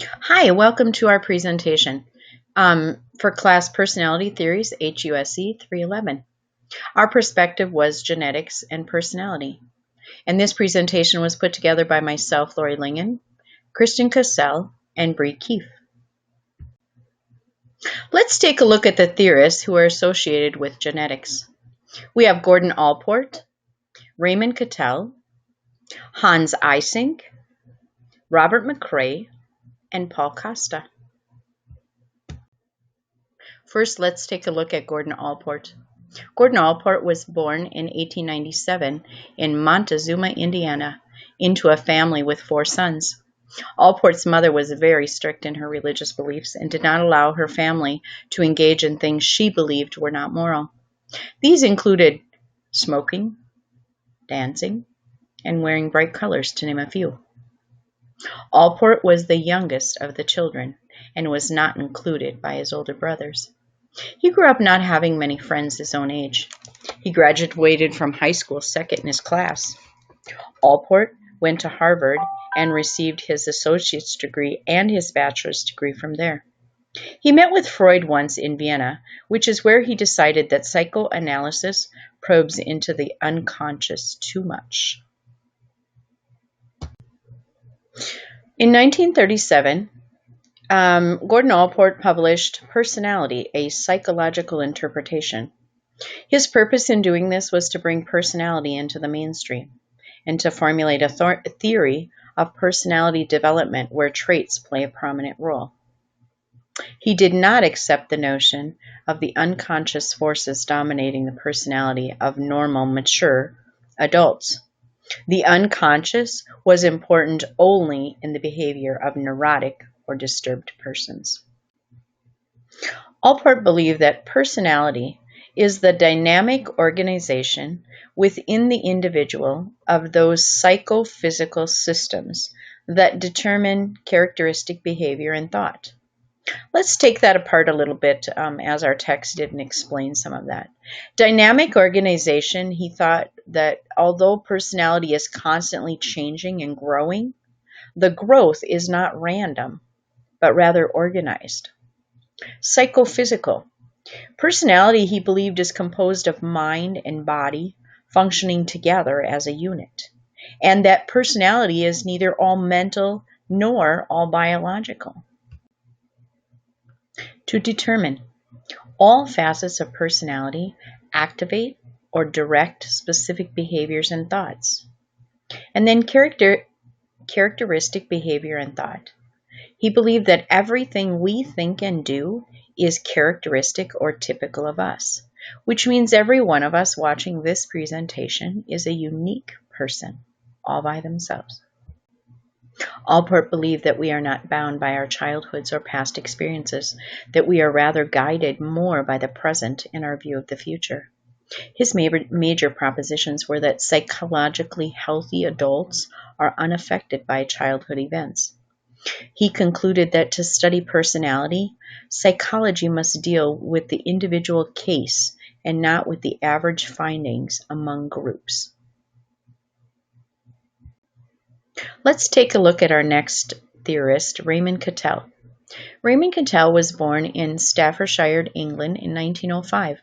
Hi, welcome to our presentation for class Personality Theories, HUSC 311. Our perspective was genetics and personality. And this presentation was put together by myself, Lori Lingen, Kristen Cassell, and Bree Keefe. Let's take a look at the theorists who are associated with genetics. We have Gordon Allport, Raymond Cattell, Hans Eysenck, Robert McCrae, and Paul Costa. First, let's take a look at Gordon Allport. Gordon Allport was born in 1897 in Montezuma, Indiana, into a family with 4 sons. Allport's mother was very strict in her religious beliefs and did not allow her family to engage in things she believed were not moral. These included smoking, dancing, and wearing bright colors, to name a few. Allport was the youngest of the children and was not included by his older brothers. He grew up not having many friends his own age. He graduated from high school second in his class. Allport went to Harvard and received his associate's degree and his bachelor's degree from there. He met with Freud once in Vienna, which is where he decided that psychoanalysis probes into the unconscious too much. In 1937, Gordon Allport published Personality, a Psychological Interpretation. His purpose in doing this was to bring personality into the mainstream and to formulate a theory of personality development where traits play a prominent role. He did not accept the notion of the unconscious forces dominating the personality of normal, mature adults. The unconscious was important only in the behavior of neurotic or disturbed persons. Allport believed that personality is the dynamic organization within the individual of those psychophysical systems that determine characteristic behavior and thought. Let's take that apart a little bit as our text didn't explain some of that. Dynamic organization, he thought that although personality is constantly changing and growing, the growth is not random, but rather organized. Psychophysical. Personality, he believed, is composed of mind and body functioning together as a unit, and that personality is neither all mental nor all biological. To determine, all facets of personality activate or direct specific behaviors and thoughts. And then characteristic behavior and thought. He believed that everything we think and do is characteristic or typical of us, which means every one of us watching this presentation is a unique person, all by themselves. Allport believed that we are not bound by our childhoods or past experiences, that we are rather guided more by the present in our view of the future. His major propositions were that psychologically healthy adults are unaffected by childhood events. He concluded that to study personality, psychology must deal with the individual case and not with the average findings among groups. Let's take a look at our next theorist, Raymond Cattell. Raymond Cattell was born in Staffordshire, England in 1905.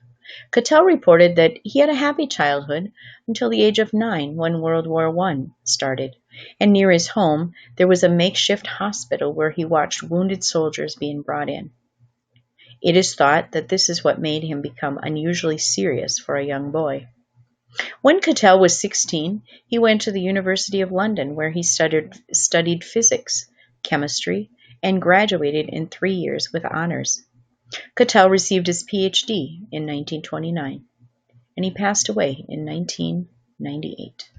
Cattell reported that he had a happy childhood until the age of 9 when World War I started, and near his home there was a makeshift hospital where he watched wounded soldiers being brought in. It is thought that this is what made him become unusually serious for a young boy. When Cattell was 16, he went to the University of London where he studied physics, chemistry, and graduated in 3 years with honors. Cattell received his PhD in 1929, and he passed away in 1998.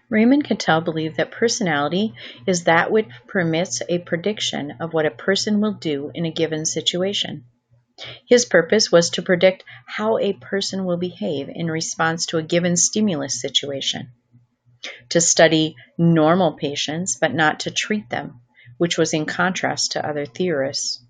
Raymond Cattell believed that personality is that which permits a prediction of what a person will do in a given situation. His purpose was to predict how a person will behave in response to a given stimulus situation, to study normal patients but not to treat them, which was in contrast to other theorists.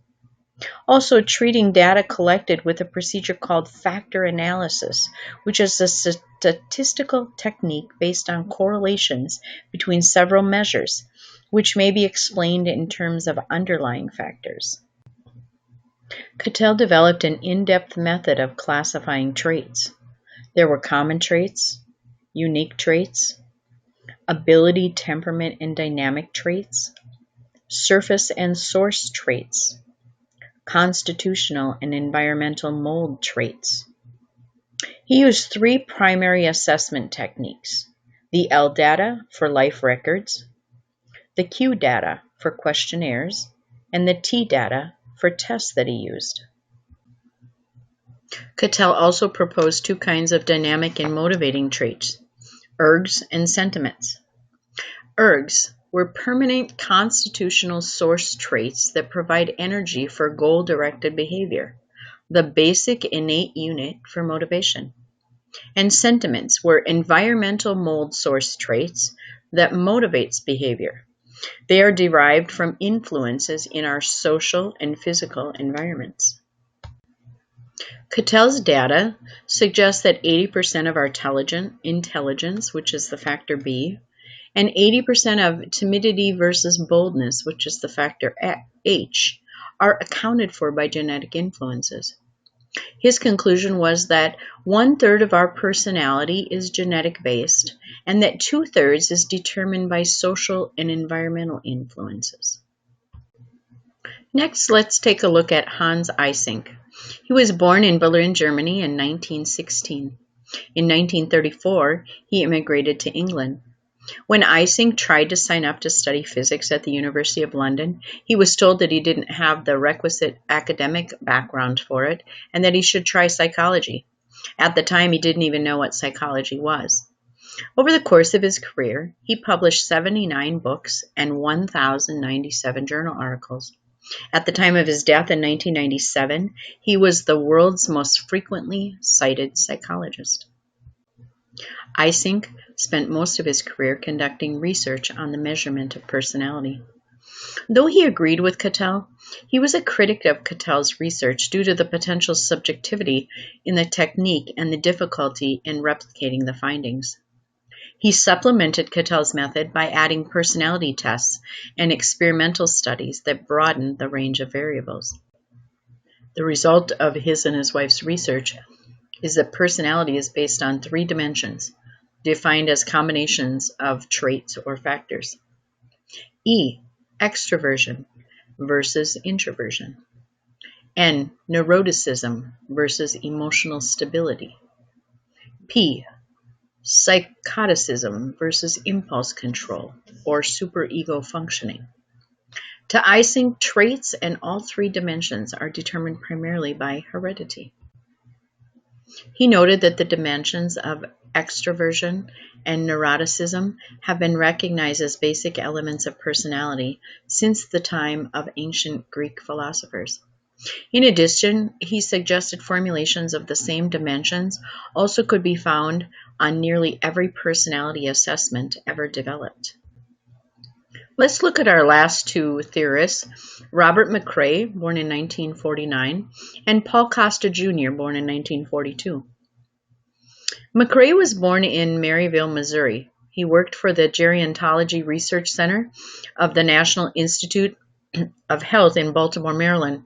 Also, treating data collected with a procedure called factor analysis, which is a statistical technique based on correlations between several measures, which may be explained in terms of underlying factors. Cattell developed an in-depth method of classifying traits. There were common traits, unique traits, ability, temperament, and dynamic traits, surface and source traits, constitutional and environmental mold traits. He used three primary assessment techniques: the L data for life records, the Q data for questionnaires, and the T data for tests that he used. Cattell also proposed two kinds of dynamic and motivating traits: ergs and sentiments. Ergs were permanent constitutional source traits that provide energy for goal-directed behavior, the basic innate unit for motivation. And sentiments were environmental mold source traits that motivates behavior. They are derived from influences in our social and physical environments. Cattell's data suggests that 80% of our intelligence, which is the factor B, and 80% of timidity versus boldness, which is the factor H, are accounted for by genetic influences. His conclusion was that 1/3 of our personality is genetic based, and that 2/3 is determined by social and environmental influences. Next, let's take a look at Hans Eysenck. He was born in Berlin, Germany in 1916. In 1934, he immigrated to England. When Eysenck tried to sign up to study physics at the University of London, he was told that he didn't have the requisite academic background for it and that he should try psychology. At the time, he didn't even know what psychology was. Over the course of his career, he published 79 books and 1,097 journal articles. At the time of his death in 1997, he was the world's most frequently cited psychologist. Eysenck spent most of his career conducting research on the measurement of personality. Though he agreed with Cattell, he was a critic of Cattell's research due to the potential subjectivity in the technique and the difficulty in replicating the findings. He supplemented Cattell's method by adding personality tests and experimental studies that broadened the range of variables. The result of his and his wife's research is that personality is based on 3 dimensions, defined as combinations of traits or factors. E, extroversion versus introversion. N, neuroticism versus emotional stability. P, psychoticism versus impulse control or superego functioning. To Eysenck, traits in all 3 dimensions are determined primarily by heredity. He noted that the dimensions of extroversion and neuroticism have been recognized as basic elements of personality since the time of ancient Greek philosophers. In addition, he suggested formulations of the same dimensions also could be found on nearly every personality assessment ever developed. Let's look at our last 2 theorists, Robert McCrae, born in 1949, and Paul Costa Jr., born in 1942. McCrae was born in Maryville, Missouri. He worked for the Gerontology Research Center of the National Institute of Health in Baltimore, Maryland,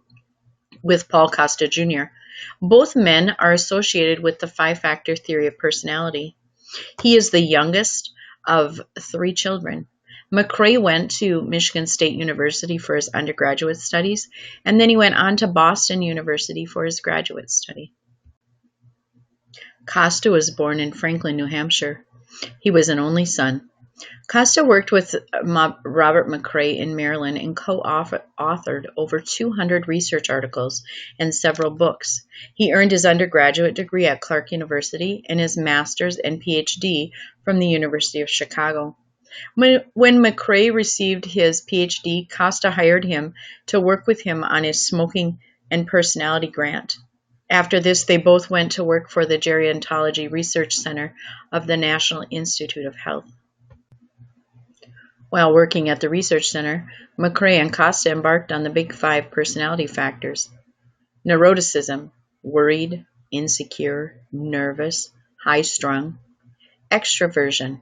with Paul Costa Jr. Both men are associated with the 5-factor theory of personality. He is the youngest of 3 children. McCrae went to Michigan State University for his undergraduate studies, and then he went on to Boston University for his graduate study. Costa was born in Franklin, New Hampshire. He was an only son. Costa worked with Robert McCrae in Maryland and co-authored over 200 research articles and several books. He earned his undergraduate degree at Clark University and his master's and PhD from the University of Chicago. When McCrae received his PhD, Costa hired him to work with him on his smoking and personality grant. After this, they both went to work for the Gerontology Research Center of the National Institute of Health. While working at the research center, McCrae and Costa embarked on the big 5 personality factors: neuroticism, worried, insecure, nervous, high-strung; extroversion,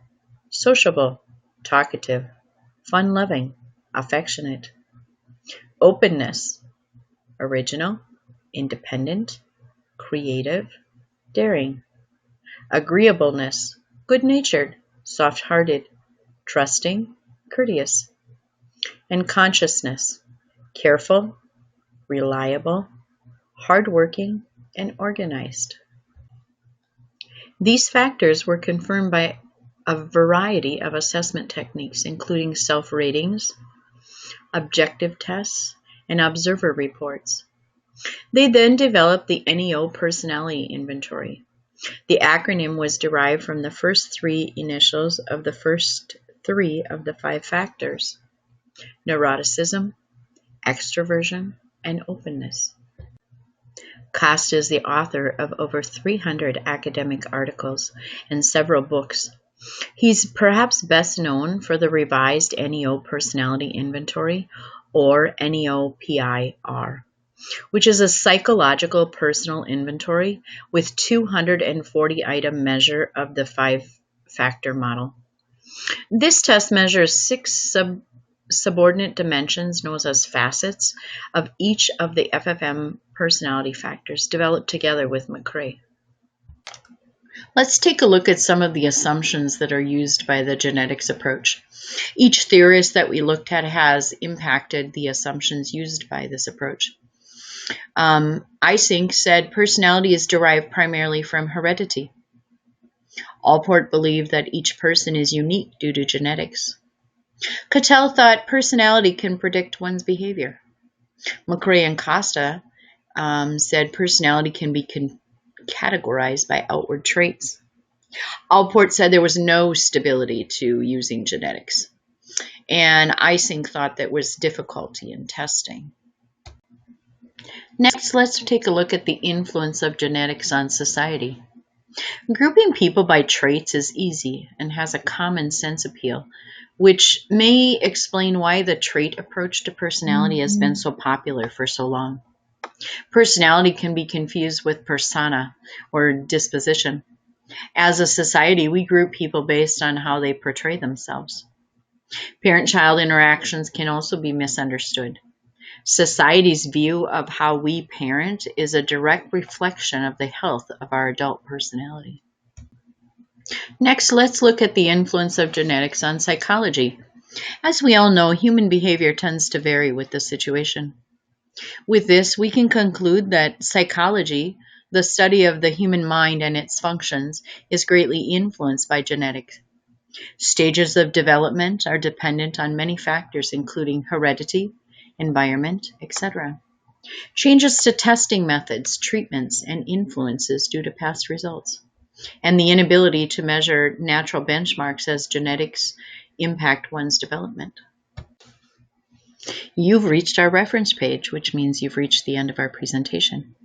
sociable, talkative, fun-loving, affectionate. Openness, original, independent, creative, daring. Agreeableness, good-natured, soft-hearted, trusting, courteous. And consciousness, careful, reliable, hardworking, and organized. These factors were confirmed by a variety of assessment techniques, including self-ratings, objective tests, and observer reports. They then developed the NEO Personality Inventory. The acronym was derived from the first three initials of the first three of the 5 factors: neuroticism, extroversion, and openness. Costa is the author of over 300 academic articles and several books. He's perhaps best known for the revised NEO Personality Inventory, or NEO-PIR, which is a psychological personal inventory with 240-item measure of the 5-factor model. This test measures 6 subordinate dimensions, known as facets, of each of the FFM personality factors developed together with McCrae. Let's take a look at some of the assumptions that are used by the genetics approach. Each theorist that we looked at has impacted the assumptions used by this approach. Eysenck said personality is derived primarily from heredity. Allport believed that each person is unique due to genetics. Cattell thought personality can predict one's behavior. McCrae and Costa said personality can be categorized by outward traits. Allport said there was no stability to using genetics. And Eysenck thought there was difficulty in testing. Next, let's take a look at the influence of genetics on society. Grouping people by traits is easy and has a common sense appeal, which may explain why the trait approach to personality has been so popular for so long. Personality can be confused with persona, or disposition. As a society, we group people based on how they portray themselves. Parent-child interactions can also be misunderstood. Society's view of how we parent is a direct reflection of the health of our adult personality. Next, let's look at the influence of genetics on psychology. As we all know, human behavior tends to vary with the situation. With this, we can conclude that psychology, the study of the human mind and its functions, is greatly influenced by genetics. Stages of development are dependent on many factors, including heredity, environment, etc. Changes to testing methods, treatments, and influences due to past results, and the inability to measure natural benchmarks as genetics impact one's development. You've reached our reference page, which means you've reached the end of our presentation.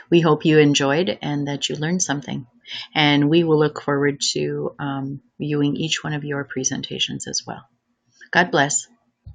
We hope you enjoyed and that you learned something, and we will look forward to viewing each one of your presentations as well. God bless.